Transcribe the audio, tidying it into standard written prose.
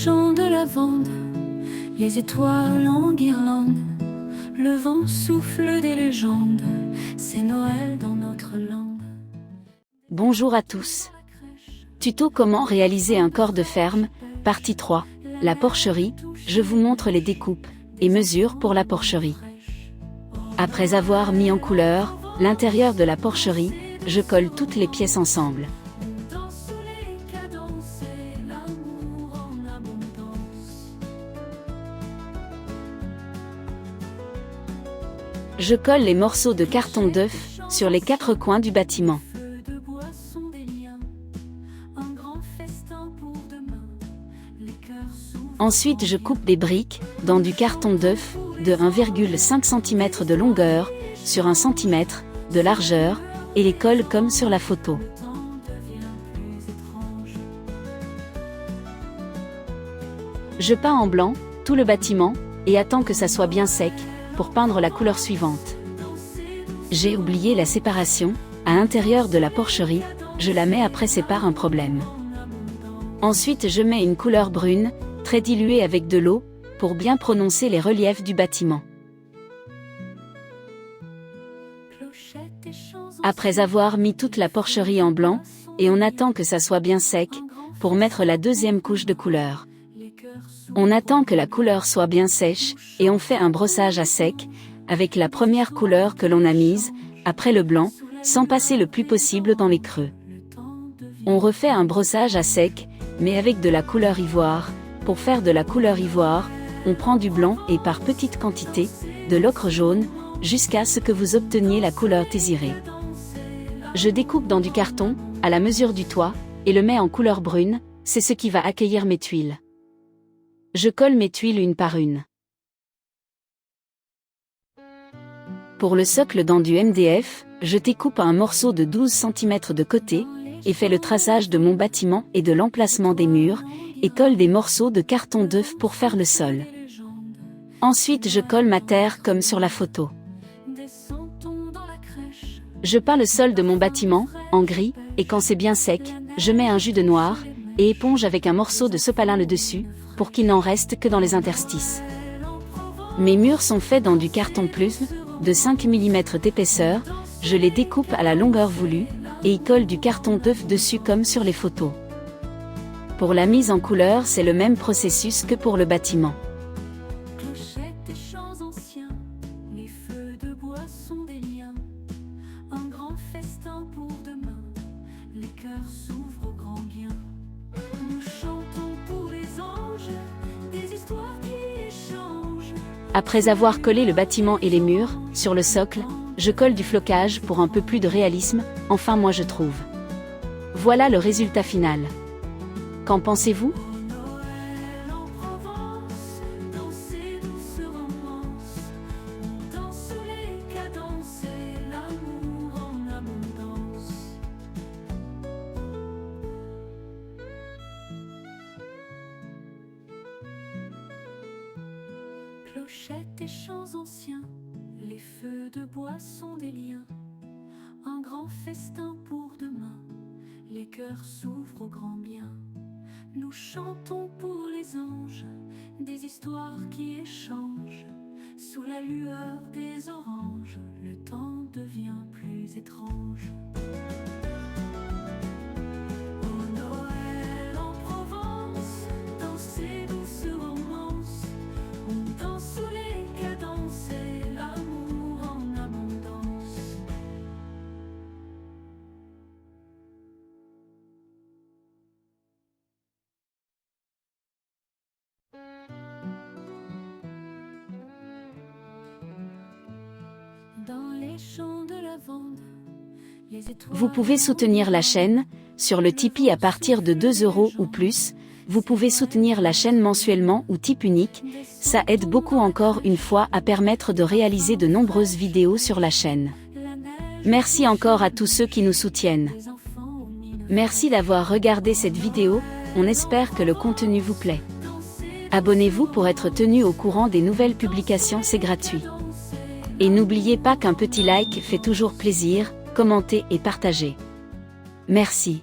champs de lavande, les étoiles en guirlande, le vent souffle des légendes, c'est Noël dans notre lande. Bonjour à tous. Tuto comment réaliser un corps de ferme, partie 3, la porcherie, je vous montre les découpes et mesures pour la porcherie. Après avoir mis en couleur l'intérieur de la porcherie, je colle toutes les pièces ensemble. Je colle les morceaux de carton d'œuf sur les 4 coins du bâtiment. Ensuite je coupe des briques dans du carton d'œuf de 1,5 cm de longueur sur 1 cm de largeur et les colle comme sur la photo. Je peins en blanc tout le bâtiment et attends que ça soit bien sec pour peindre la couleur suivante. J'ai oublié la séparation à l'intérieur de la porcherie, je la mets après, c'est pas un problème. Ensuite je mets une couleur brune très diluée avec de l'eau pour bien prononcer les reliefs du bâtiment. Après avoir mis toute la porcherie en blanc, et on attend que ça soit bien sec pour mettre la deuxième couche de couleur. On attend que la couleur soit bien sèche et on fait un brossage à sec avec la première couleur que l'on a mise, après le blanc, sans passer le plus possible dans les creux. On refait un brossage à sec, mais avec de la couleur ivoire. Pour faire de la couleur ivoire, on prend du blanc et par petites quantités, de l'ocre jaune, jusqu'à ce que vous obteniez la couleur désirée. Je découpe dans du carton, à la mesure du toit, et le mets en couleur brune, c'est ce qui va accueillir mes tuiles. Je colle mes tuiles une par une. Pour le socle dans du MDF, je découpe un morceau de 12 cm de côté, et fais le traçage de mon bâtiment et de l'emplacement des murs, et colle des morceaux de carton d'œuf pour faire le sol. Ensuite je colle ma terre comme sur la photo. Je peins le sol de mon bâtiment, en gris, et quand c'est bien sec, je mets un jus de noir, et éponge avec un morceau de sopalin le dessus, pour qu'il n'en reste que dans les interstices. Mes murs sont faits dans du carton plus, de 5 mm d'épaisseur, je les découpe à la longueur voulue, et y colle du carton d'œuf dessus comme sur les photos. Pour la mise en couleur, c'est le même processus que pour le bâtiment. Clochettes et chants anciens, les feux de bois sont des liens, un grand festin pour demain, les cœurs s'ouvrent au grand bien. Nous chantons pour les anges, des histoires qui échangent. Après avoir collé le bâtiment et les murs, sur le socle, je colle du flocage pour un peu plus de réalisme, enfin moi je trouve. Voilà le résultat final. Qu'en pensez-vous ? Clochettes et chants anciens, les feux de bois sont des liens, un grand festin pour demain, les cœurs s'ouvrent au grand bien. Nous chantons pour les anges, des histoires qui échangent, sous la lueur des oranges, le temps devient plus étrange. Au Noël en Provence, dans ces douces romances, on danse sous les cadences et l'amour en abondance. Dans les champs de lavande, les étoiles. Vous pouvez soutenir la chaîne sur le Tipeee à partir de 2 € ou plus. Vous pouvez soutenir la chaîne mensuellement ou type unique. Ça aide beaucoup encore une fois à permettre de réaliser de nombreuses vidéos sur la chaîne. Merci encore à tous ceux qui nous soutiennent. Merci d'avoir regardé cette vidéo, on espère que le contenu vous plaît. Abonnez-vous pour être tenu au courant des nouvelles publications, c'est gratuit. Et n'oubliez pas qu'un petit like fait toujours plaisir, commentez et partagez. Merci.